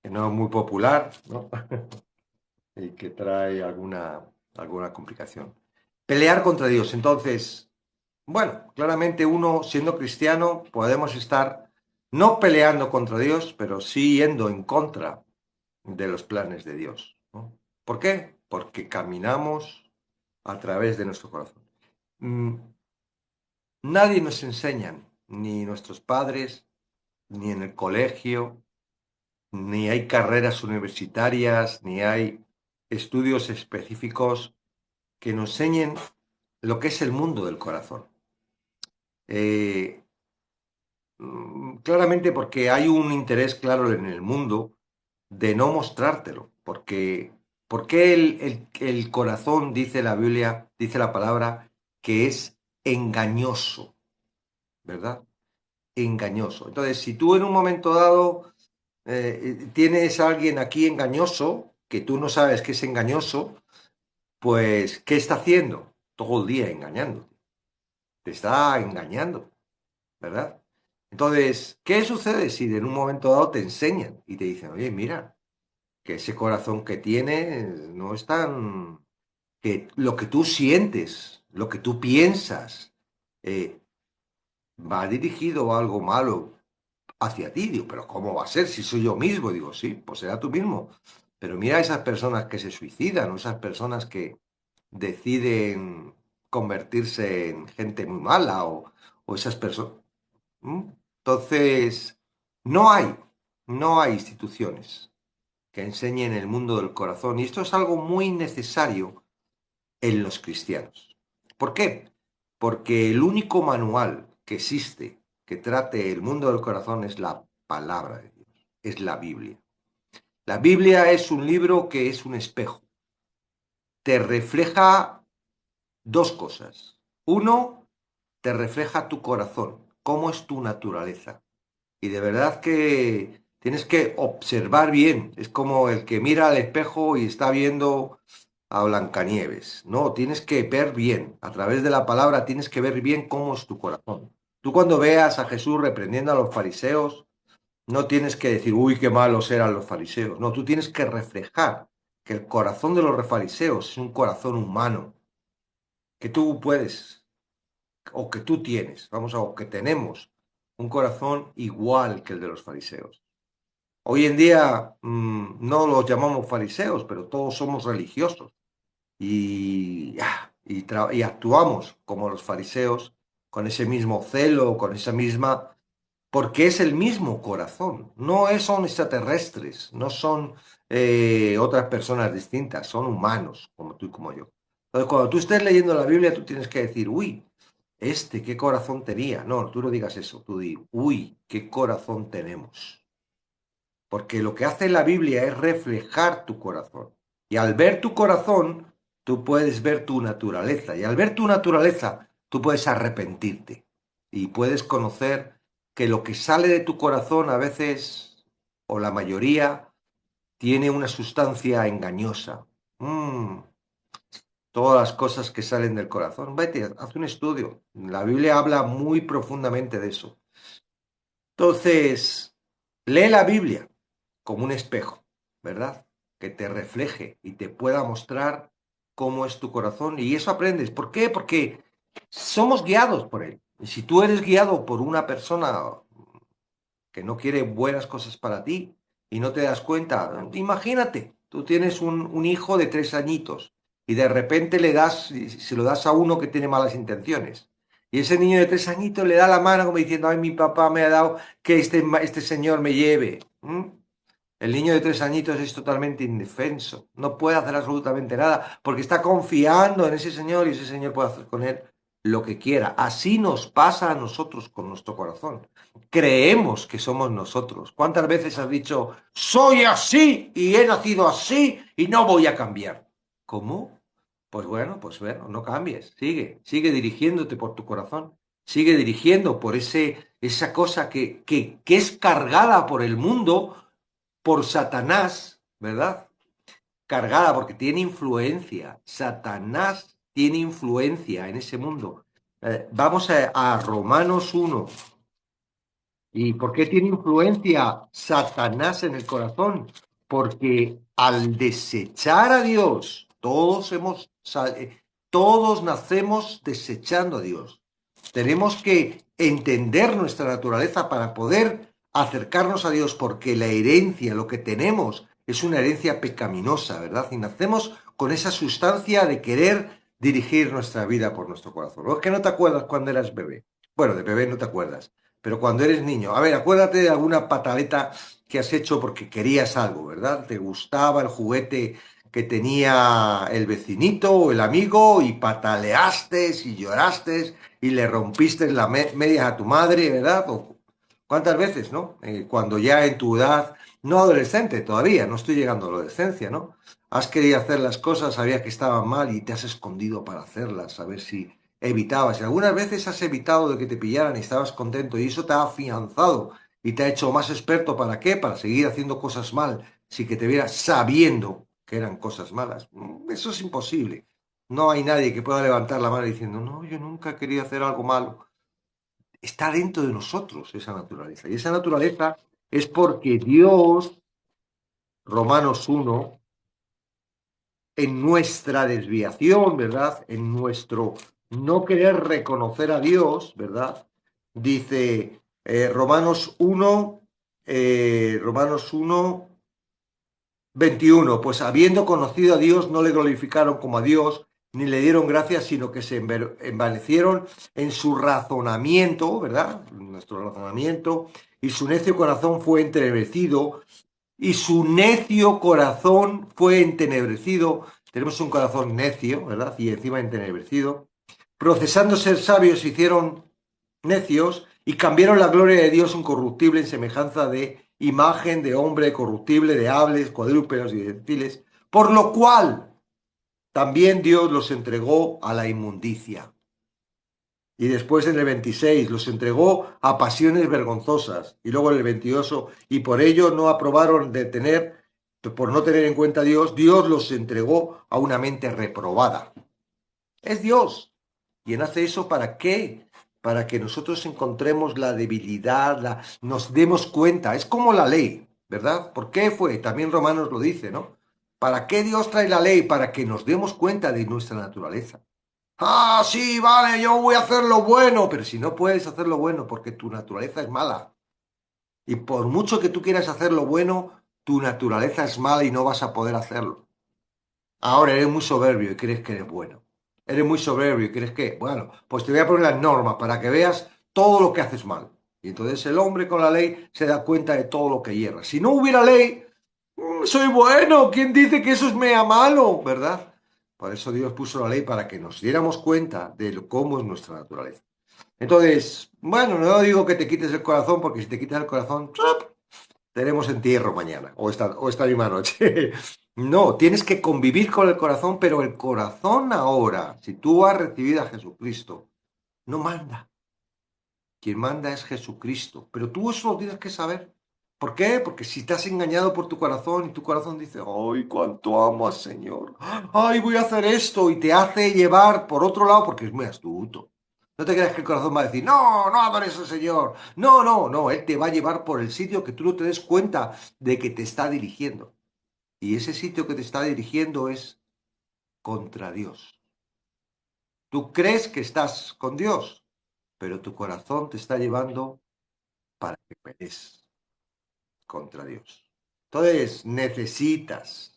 no es muy popular, ¿no? Y que trae alguna complicación. Pelear contra Dios. Entonces, bueno, claramente uno siendo cristiano podemos estar no peleando contra Dios, pero sí yendo en contra de los planes de Dios, ¿no? ¿Por qué? porque caminamos a través de nuestro corazón. Nadie nos enseña, ni nuestros padres, ni en el colegio, ni hay carreras universitarias, ni hay estudios específicos que nos enseñen lo que es el mundo del corazón. Claramente porque hay un interés claro en el mundo de no mostrártelo, porque el corazón, dice la Biblia, dice la palabra, que es engañoso, ¿verdad? Engañoso. Entonces, si tú en un momento dado tienes a alguien aquí engañoso, que tú no sabes que es engañoso, pues, ¿qué está haciendo? Todo el día engañándote. Te está engañando, ¿verdad? Entonces, ¿qué sucede si en un momento dado te enseñan y te dicen, oye, mira, que ese corazón que tienes no es tan... que lo que tú sientes, lo que tú piensas, eh, va dirigido a algo malo hacia ti? Digo, pero ¿cómo va a ser si soy yo mismo? Digo, sí, pues será tú mismo. Pero mira esas personas que se suicidan, o esas personas que deciden convertirse en gente muy mala, o esas personas... Entonces, no hay, no hay instituciones que enseñen el mundo del corazón. Y esto es algo muy necesario en los cristianos. ¿Por qué? Porque el único manual que existe que trate el mundo del corazón es la palabra de Dios, es la Biblia. La Biblia es un libro que es un espejo. Te refleja dos cosas. Uno, te refleja tu corazón, cómo es tu naturaleza. Y de verdad que tienes que observar bien. Es como el que mira al espejo y está viendo a Blancanieves. No, tienes que ver bien. A través de la palabra tienes que ver bien cómo es tu corazón. Tú cuando veas a Jesús reprendiendo a los fariseos, no tienes que decir, uy, qué malos eran los fariseos. No, tú tienes que reflejar que el corazón de los fariseos es un corazón humano, que tú puedes, o que tú tienes, vamos a, o que tenemos un corazón igual que el de los fariseos. Hoy en día no los llamamos fariseos, pero todos somos religiosos y actuamos como los fariseos con ese mismo celo, con esa misma... porque es el mismo corazón, no son extraterrestres, no son otras personas distintas, son humanos como tú y como yo. Entonces, cuando tú estés leyendo la Biblia, tú tienes que decir, uy, qué corazón tenía. No, tú no digas eso, tú di, uy, qué corazón tenemos. Porque lo que hace la Biblia es reflejar tu corazón. Y al ver tu corazón, tú puedes ver tu naturaleza. Y al ver tu naturaleza, tú puedes arrepentirte. Y puedes conocer que lo que sale de tu corazón a veces, o la mayoría, tiene una sustancia engañosa. Todas las cosas que salen del corazón. Vete, haz un estudio. La Biblia habla muy profundamente de eso. Entonces, lee la Biblia como un espejo, ¿verdad? Que te refleje y te pueda mostrar cómo es tu corazón. Y eso aprendes. ¿Por qué? Porque somos guiados por él. Y si tú eres guiado por una persona que no quiere buenas cosas para ti y no te das cuenta, imagínate, tú tienes un hijo de 3 añitos y de repente se lo das a uno que tiene malas intenciones. Y ese niño de 3 añitos le da la mano como diciendo, ay, mi papá me ha dado que este señor me lleve. El niño de 3 añitos es totalmente indefenso, no puede hacer absolutamente nada porque está confiando en ese señor y ese señor puede hacer con él lo que quiera. Así nos pasa a nosotros con nuestro corazón. Creemos que somos nosotros. ¿Cuántas veces has dicho, soy así y he nacido así y no voy a cambiar? ¿Cómo? Pues bueno, no cambies. Sigue dirigiéndote por tu corazón. Sigue dirigiendo por esa cosa que es cargada por el mundo, por Satanás, ¿verdad? Cargada porque tiene influencia. Satanás tiene influencia en ese mundo. Vamos a Romanos 1. ¿Y por qué tiene influencia Satanás en el corazón? Porque al desechar a Dios, todos nacemos desechando a Dios. Tenemos que entender nuestra naturaleza para poder acercarnos a Dios, porque la herencia, lo que tenemos, es una herencia pecaminosa, ¿verdad? Y nacemos con esa sustancia de querer dirigir nuestra vida por nuestro corazón. ¿O es que no te acuerdas cuando eras bebé? Bueno, de bebé no te acuerdas, pero cuando eres niño, a ver, acuérdate de alguna pataleta que has hecho porque querías algo, ¿verdad? Te gustaba el juguete que tenía el vecinito o el amigo y pataleaste y lloraste y le rompiste la media a tu madre, ¿verdad? O, ¿cuántas veces, no? Cuando ya en tu edad, no adolescente todavía, no estoy llegando a la adolescencia, ¿no? Has querido hacer las cosas, sabías que estaban mal y te has escondido para hacerlas, a ver si evitabas. Y algunas veces has evitado de que te pillaran y estabas contento y eso te ha afianzado y te ha hecho más experto. ¿Para qué? Para seguir haciendo cosas mal, si que te vieras sabiendo que eran cosas malas. Eso es imposible. No hay nadie que pueda levantar la mano diciendo, no, yo nunca he querido hacer algo malo. Está dentro de nosotros esa naturaleza. Y esa naturaleza es porque Dios, Romanos 1, en nuestra desviación, ¿verdad? En nuestro no querer reconocer a Dios, ¿verdad? Dice Romanos 1, 21, pues habiendo conocido a Dios, no le glorificaron como a Dios, ni le dieron gracias, sino que se envanecieron en su razonamiento, ¿verdad? Nuestro razonamiento, y su necio corazón fue entenebrecido, y su necio corazón fue entenebrecido. Tenemos un corazón necio, ¿verdad? Y encima entenebrecido. Procesando ser sabios, se hicieron necios y cambiaron la gloria de Dios incorruptible en semejanza de imagen de hombre corruptible, de aves, cuadrúpedos y de reptiles, por lo cual también Dios los entregó a la inmundicia. Y después en el 26 los entregó a pasiones vergonzosas. Y luego en el 28, y por ello no aprobaron de tener, por no tener en cuenta a Dios, Dios los entregó a una mente reprobada. Es Dios. ¿Quién hace eso para qué? Para que nosotros encontremos la debilidad, nos demos cuenta. Es como la ley, ¿verdad? ¿Por qué fue? También Romanos lo dice, ¿no? ¿Para qué Dios trae la ley? Para que nos demos cuenta de nuestra naturaleza. Ah, sí, vale, yo voy a hacer lo bueno, pero si no puedes hacer lo bueno porque tu naturaleza es mala. Y por mucho que tú quieras hacer lo bueno, tu naturaleza es mala y no vas a poder hacerlo. Ahora eres muy soberbio y crees que eres bueno. Eres muy soberbio y crees que, bueno, pues te voy a poner las normas para que veas todo lo que haces mal. Y entonces el hombre con la ley se da cuenta de todo lo que hierra. Si no hubiera ley, soy bueno. ¿Quién dice que eso es mea malo? ¿Verdad? Por eso Dios puso la ley para que nos diéramos cuenta de cómo es nuestra naturaleza. Entonces, bueno, no digo que te quites el corazón, porque si te quitas el corazón, ¡trup!, tenemos entierro mañana o esta misma noche. No, tienes que convivir con el corazón, pero el corazón ahora, si tú has recibido a Jesucristo, no manda. Quien manda es Jesucristo, pero tú eso lo tienes que saber. ¿Por qué? Porque si estás engañado por tu corazón y tu corazón dice, ay, cuánto amo al Señor, ay, voy a hacer esto, y te hace llevar por otro lado porque es muy astuto. No te creas que el corazón va a decir, no, no adores al Señor. No, no, no, Él te va a llevar por el sitio que tú no te des cuenta de que te está dirigiendo. Y ese sitio que te está dirigiendo es contra Dios. Tú crees que estás con Dios, pero tu corazón te está llevando para que pelees contra Dios. Entonces necesitas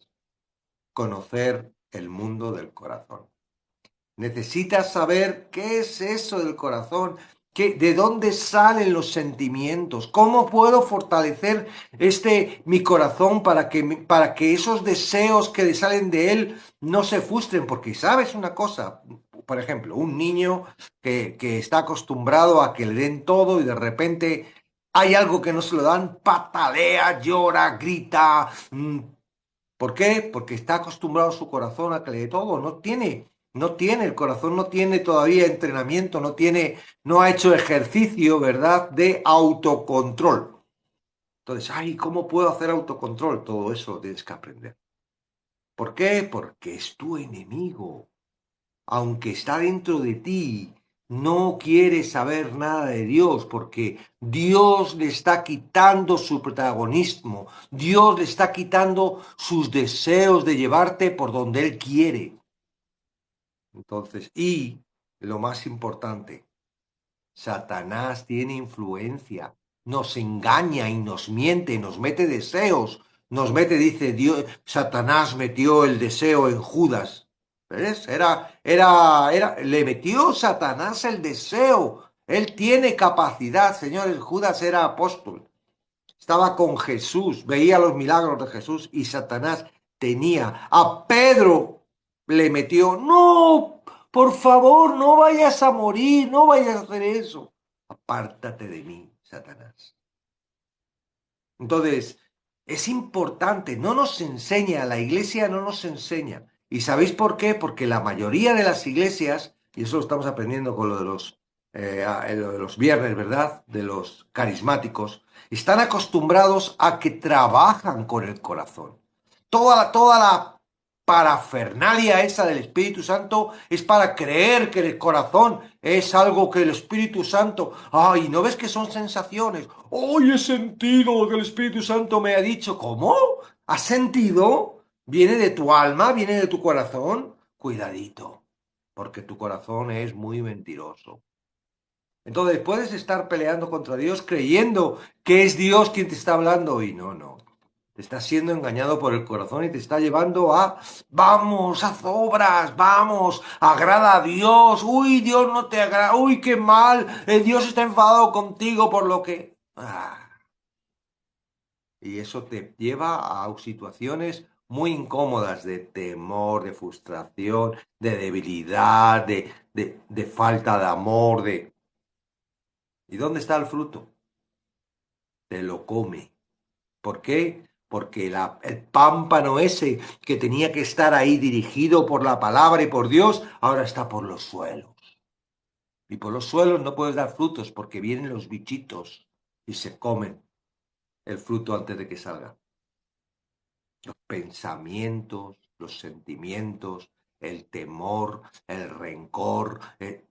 conocer el mundo del corazón. Necesitas saber qué es eso del corazón, de dónde salen los sentimientos, cómo puedo fortalecer mi corazón para que esos deseos que salen de él no se frustren, porque sabes una cosa, por ejemplo, un niño que está acostumbrado a que le den todo y de repente hay algo que no se lo dan, patalea, llora, grita. ¿Por qué? Porque está acostumbrado su corazón a que le dé todo. No tiene, el corazón no tiene todavía entrenamiento, no ha hecho ejercicio, ¿verdad?, de autocontrol. Entonces, ay, ¿cómo puedo hacer autocontrol? Todo eso tienes que aprender. ¿Por qué? Porque es tu enemigo. Aunque está dentro de ti, no quiere saber nada de Dios porque Dios le está quitando su protagonismo, Dios le está quitando sus deseos de llevarte por donde Él quiere. Entonces, y lo más importante, Satanás tiene influencia, nos engaña y nos miente, nos mete deseos, dice, Dios, Satanás metió el deseo en Judas. ¿Ves? Le metió Satanás el deseo. Él tiene capacidad, señores. Judas era apóstol. Estaba con Jesús, veía los milagros de Jesús y Satanás tenía. A Pedro le metió, no, por favor, no vayas a morir, no vayas a hacer eso. Apártate de mí, Satanás. Entonces, es importante, no nos enseña, la iglesia no nos enseña. ¿Y sabéis por qué? Porque la mayoría de las iglesias, y eso lo estamos aprendiendo con lo de los viernes, ¿verdad? De los carismáticos, están acostumbrados a que trabajan con el corazón. Toda la parafernalia esa del Espíritu Santo es para creer que el corazón es algo que el Espíritu Santo... ¡Ay! ¿No ves que son sensaciones? ¡Ay, he sentido lo que el Espíritu Santo me ha dicho! ¿Cómo? ¿Has sentido? ¿Viene de tu alma? ¿Viene de tu corazón? Cuidadito, porque tu corazón es muy mentiroso. Entonces puedes estar peleando contra Dios creyendo que es Dios quien te está hablando y no, no. Te estás siendo engañado por el corazón y te está llevando a, vamos, haz obras, vamos, agrada a Dios, uy, Dios no te agrada, uy, qué mal, Dios está enfadado contigo por lo que... Y eso te lleva a situaciones muy incómodas de temor, de frustración, de debilidad, de falta de amor, de... ¿Y dónde está el fruto? Te lo come. ¿Por qué? Porque el pámpano ese que tenía que estar ahí dirigido por la palabra y por Dios, ahora está por los suelos. Y por los suelos no puedes dar frutos porque vienen los bichitos y se comen el fruto antes de que salga. Los pensamientos, los sentimientos, el temor, el rencor,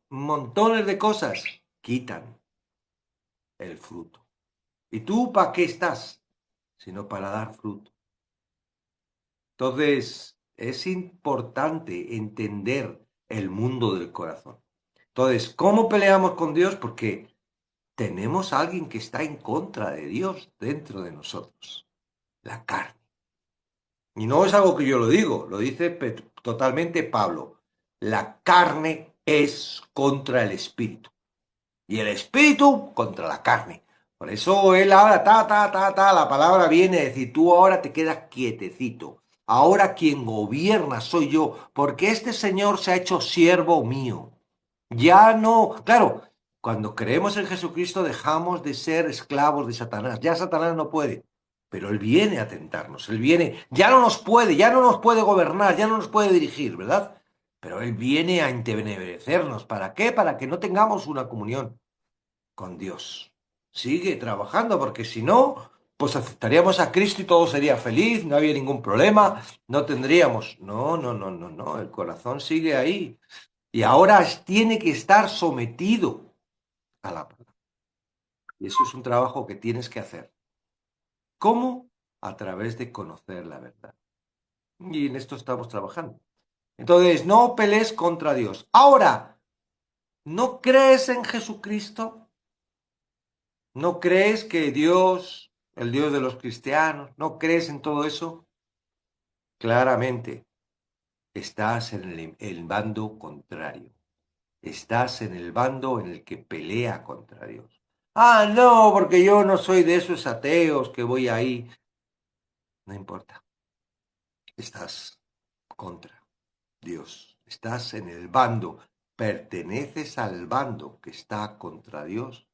montones de cosas quitan el fruto. ¿Y tú para qué estás? Sino para dar fruto. Entonces, es importante entender el mundo del corazón. Entonces, ¿cómo peleamos con Dios? Porque tenemos a alguien que está en contra de Dios dentro de nosotros, la carne. Y no es algo que yo lo digo, lo dice totalmente Pablo. La carne es contra el espíritu y el espíritu contra la carne. Por eso él habla, la palabra viene a decir, tú ahora te quedas quietecito. Ahora quien gobierna soy yo, porque este Señor se ha hecho siervo mío. Ya no, claro, cuando creemos en Jesucristo dejamos de ser esclavos de Satanás. Ya Satanás no puede, pero Él viene a tentarnos, Él viene, ya no nos puede gobernar, ya no nos puede dirigir, ¿verdad? Pero Él viene a entenebrecernos. ¿Para qué? Para que no tengamos una comunión con Dios. Sigue trabajando, porque si no, pues aceptaríamos a Cristo y todo sería feliz, no había ningún problema, no tendríamos. No, no, no, no, no, el corazón sigue ahí. Y ahora tiene que estar sometido a la palabra. Y eso es un trabajo que tienes que hacer. ¿Cómo? A través de conocer la verdad. Y en esto estamos trabajando. Entonces, no pelees contra Dios. Ahora, ¿no crees en Jesucristo? ¿No crees que Dios, el Dios de los cristianos, no crees en todo eso? Claramente, estás en el bando contrario. Estás en el bando en el que pelea contra Dios. Ah, no, porque yo no soy de esos ateos que voy ahí. No importa. Estás contra Dios. Estás en el bando. Perteneces al bando que está contra Dios.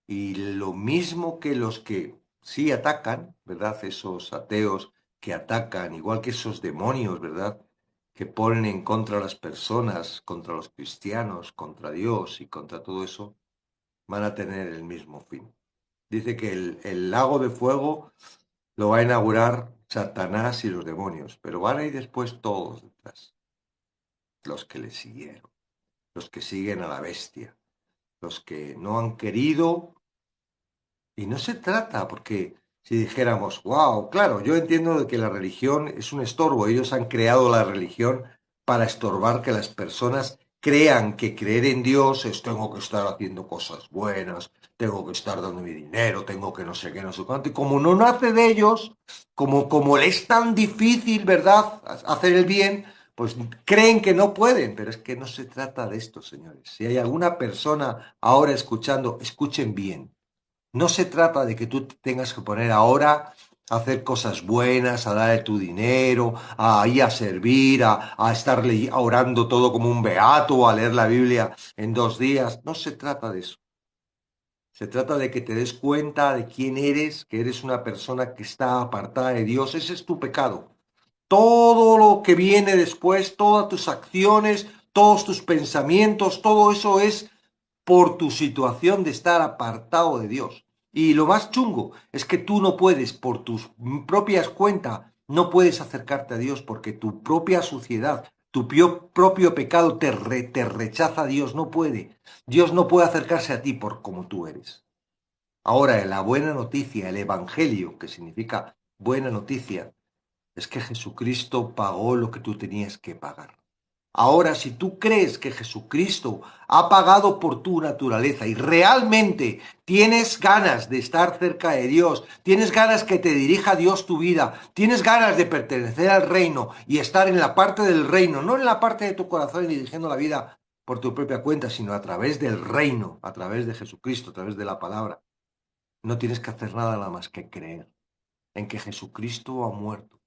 Y lo mismo que los que sí atacan, ¿verdad? Esos ateos que atacan, igual que esos demonios, ¿verdad? Que ponen en contra a las personas, contra los cristianos, contra Dios y contra todo eso, van a tener el mismo fin. Dice que el lago de fuego lo va a inaugurar Satanás y los demonios, pero van a ir después todos detrás. Los que le siguieron, los que siguen a la bestia, los que no han querido. Y no se trata, porque si dijéramos, wow, claro, yo entiendo de que la religión es un estorbo, ellos han creado la religión para estorbar que las personas crean que creer en Dios es tengo que estar haciendo cosas buenas, tengo que estar dando mi dinero, tengo que no sé qué, no sé cuánto. Y como no nace de ellos, como le es tan difícil, ¿verdad?, hacer el bien, pues creen que no pueden. Pero es que no se trata de esto, señores. Si hay alguna persona ahora escuchando, escuchen bien. No se trata de que tú te tengas que poner ahora a hacer cosas buenas, a dar tu dinero, a ir a servir, a estar orando todo como un beato o a leer la Biblia en 2 días. No se trata de eso. Se trata de que te des cuenta de quién eres, que eres una persona que está apartada de Dios. Ese es tu pecado. Todo lo que viene después, todas tus acciones, todos tus pensamientos, todo eso es por tu situación de estar apartado de Dios. Y lo más chungo es que tú no puedes, por tus propias cuentas, no puedes acercarte a Dios porque tu propia suciedad, tu propio pecado te rechaza a Dios, no puede. Dios no puede acercarse a ti por como tú eres. Ahora, la buena noticia, el Evangelio, que significa buena noticia, es que Jesucristo pagó lo que tú tenías que pagar. Ahora, si tú crees que Jesucristo ha pagado por tu naturaleza y realmente tienes ganas de estar cerca de Dios, tienes ganas que te dirija Dios tu vida, tienes ganas de pertenecer al reino y estar en la parte del reino, no en la parte de tu corazón y dirigiendo la vida por tu propia cuenta, sino a través del reino, a través de Jesucristo, a través de la palabra, no tienes que hacer nada más que creer en que Jesucristo ha muerto.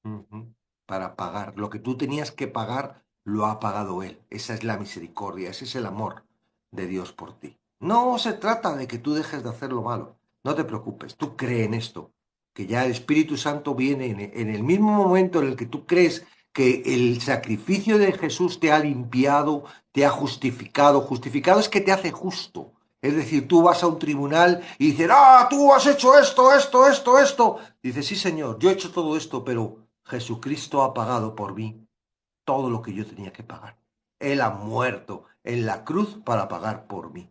Ujú. Para pagar. Lo que tú tenías que pagar, lo ha pagado Él. Esa es la misericordia, ese es el amor de Dios por ti. No se trata de que tú dejes de hacer lo malo. No te preocupes, tú cree en esto, que ya el Espíritu Santo viene en el mismo momento en el que tú crees que el sacrificio de Jesús te ha limpiado, te ha justificado. Justificado es que te hace justo. Es decir, tú vas a un tribunal y dices, ah, tú has hecho esto, esto, esto, esto. Dices, sí, Señor, yo he hecho todo esto, pero Jesucristo ha pagado por mí todo lo que yo tenía que pagar. Él ha muerto en la cruz para pagar por mí.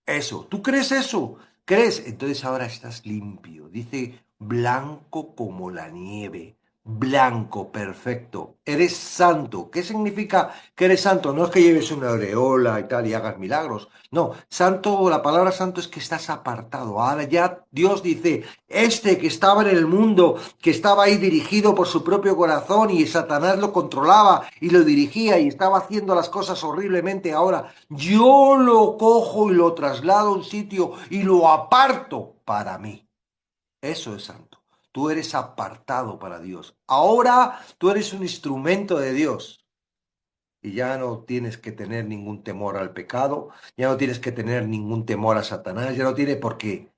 Eso, ¿tú crees eso? ¿Crees? Entonces ahora estás limpio. Dice blanco como la nieve. Blanco, perfecto. Eres santo. ¿Qué significa que eres santo? No es que lleves una aureola y tal y hagas milagros. No, santo, la palabra santo es que estás apartado. Ahora ya Dios dice, este que estaba en el mundo, que estaba ahí dirigido por su propio corazón y Satanás lo controlaba y lo dirigía y estaba haciendo las cosas horriblemente, ahora yo lo cojo y lo traslado a un sitio y lo aparto para mí. Eso es santo. Tú eres apartado para Dios. Ahora tú eres un instrumento de Dios. Y ya no tienes que tener ningún temor al pecado, ya no tienes que tener ningún temor a Satanás, ya no tiene por qué.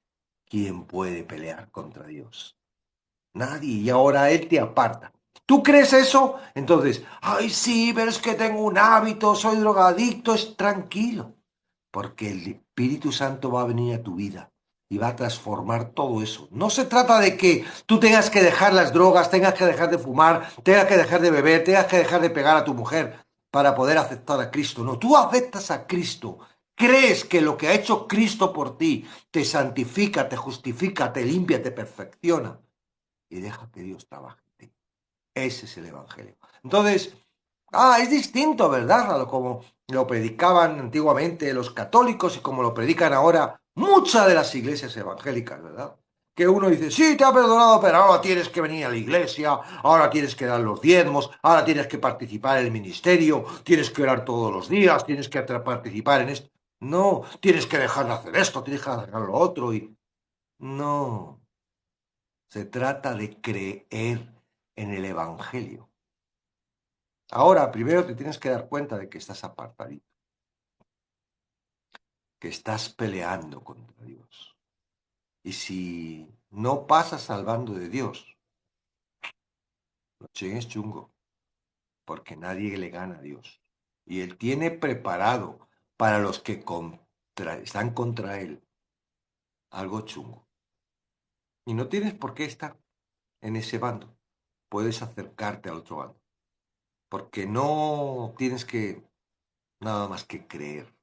¿Quién puede pelear contra Dios? Nadie. Y ahora Él te aparta. ¿Tú crees eso? Entonces, ay, sí, pero es que tengo un hábito, soy drogadicto, es tranquilo. Porque el Espíritu Santo va a venir a tu vida y va a transformar todo eso. No se trata de que tú tengas que dejar las drogas, tengas que dejar de fumar, tengas que dejar de beber, tengas que dejar de pegar a tu mujer para poder aceptar a Cristo. No, tú aceptas a Cristo. Crees que lo que ha hecho Cristo por ti te santifica, te justifica, te limpia, te perfecciona y deja que Dios trabaje en ti. Ese es el Evangelio. Entonces, es distinto, ¿verdad? A lo como lo predicaban antiguamente los católicos y como lo predican ahora muchas de las iglesias evangélicas, ¿verdad? Que uno dice, sí, te ha perdonado, pero ahora tienes que venir a la iglesia, ahora tienes que dar los diezmos, ahora tienes que participar en el ministerio, tienes que orar todos los días, tienes que participar en esto. No, tienes que dejar de hacer esto, tienes que dejar lo otro y... No, se trata de creer en el Evangelio. Ahora, primero te tienes que dar cuenta de que estás apartadito, que estás peleando contra Dios. Y si no pasas salvando de Dios, lo es chungo, porque nadie le gana a Dios. Y Él tiene preparado para los que están contra Él algo chungo. Y no tienes por qué estar en ese bando. Puedes acercarte al otro bando, porque no tienes que nada más que creer.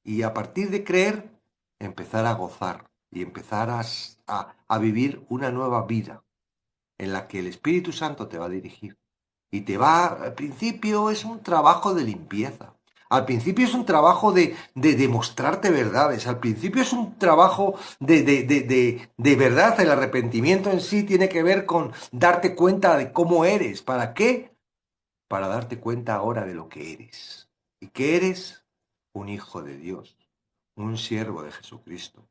Y a partir de creer, empezar a gozar y empezar a vivir una nueva vida en la que el Espíritu Santo te va a dirigir y te va, al principio es un trabajo de limpieza. Al principio es un trabajo de demostrarte verdades. Al principio es un trabajo de verdad. El arrepentimiento en sí tiene que ver con darte cuenta de cómo eres. ¿Para qué? Para darte cuenta ahora de lo que eres. ¿Y qué eres? Un hijo de Dios, un siervo de Jesucristo,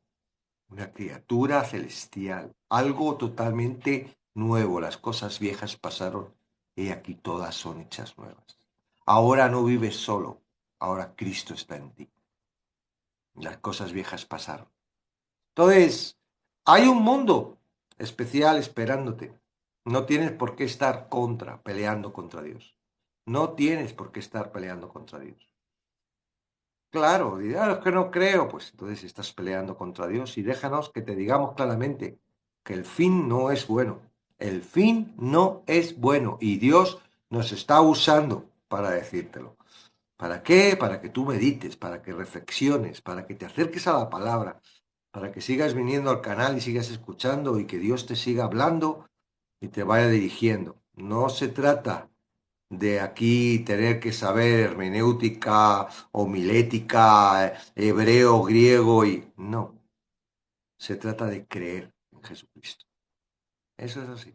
una criatura celestial, algo totalmente nuevo. Las cosas viejas pasaron y aquí todas son hechas nuevas. Ahora no vives solo, ahora Cristo está en ti. Las cosas viejas pasaron. Entonces, hay un mundo especial esperándote. No tienes por qué estar peleando contra Dios. No tienes por qué estar peleando contra Dios. Claro, dirás, es que no creo, pues entonces estás peleando contra Dios y déjanos que te digamos claramente que el fin no es bueno. El fin no es bueno y Dios nos está usando para decírtelo. ¿Para qué? Para que tú medites, para que reflexiones, para que te acerques a la palabra, para que sigas viniendo al canal y sigas escuchando y que Dios te siga hablando y te vaya dirigiendo. No se trata de aquí tener que saber hermenéutica, homilética, hebreo, griego y... No, se trata de creer en Jesucristo. Eso es así,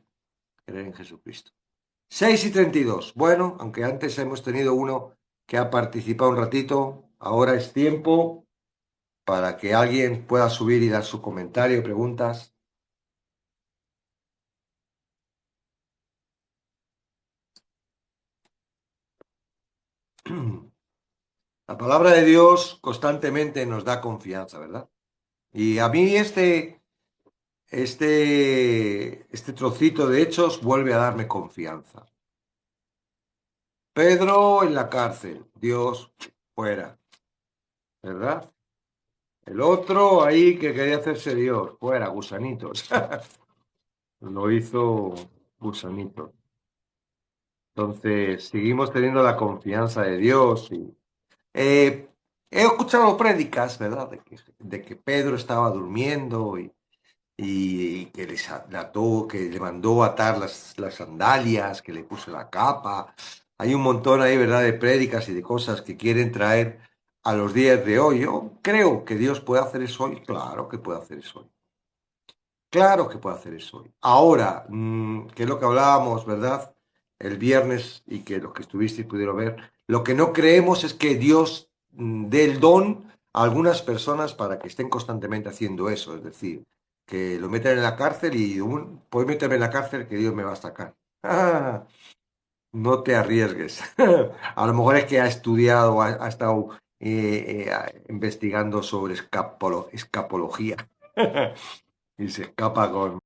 creer en Jesucristo. 6:32. Bueno, aunque antes hemos tenido uno que ha participado un ratito, ahora es tiempo para que alguien pueda subir y dar su comentario, preguntas. La palabra de Dios constantemente nos da confianza, ¿verdad? Y a mí este trocito de Hechos vuelve a darme confianza. Pedro en la cárcel, Dios fuera, ¿verdad? El otro ahí que quería hacerse Dios, fuera, gusanitos. Lo hizo gusanito. Entonces, seguimos teniendo la confianza de Dios. Eh, He escuchado prédicas, ¿verdad? De que Pedro estaba durmiendo y que que le mandó atar las sandalias, que le puso la capa. Hay un montón ahí, ¿verdad?, de prédicas y de cosas que quieren traer a los días de hoy. Yo creo que Dios puede hacer eso hoy. Claro que puede hacer eso hoy. Claro que puede hacer eso hoy. Ahora, que es lo que hablábamos, ¿verdad? El viernes y que los que estuvisteis pudieron ver. Lo que no creemos es que Dios dé el don a algunas personas para que estén constantemente haciendo eso. Es decir, que lo metan en la cárcel y puedes meterme en la cárcel que Dios me va a sacar. Ah, no te arriesgues. A lo mejor es que ha estudiado, ha estado investigando sobre escapología y se escapa con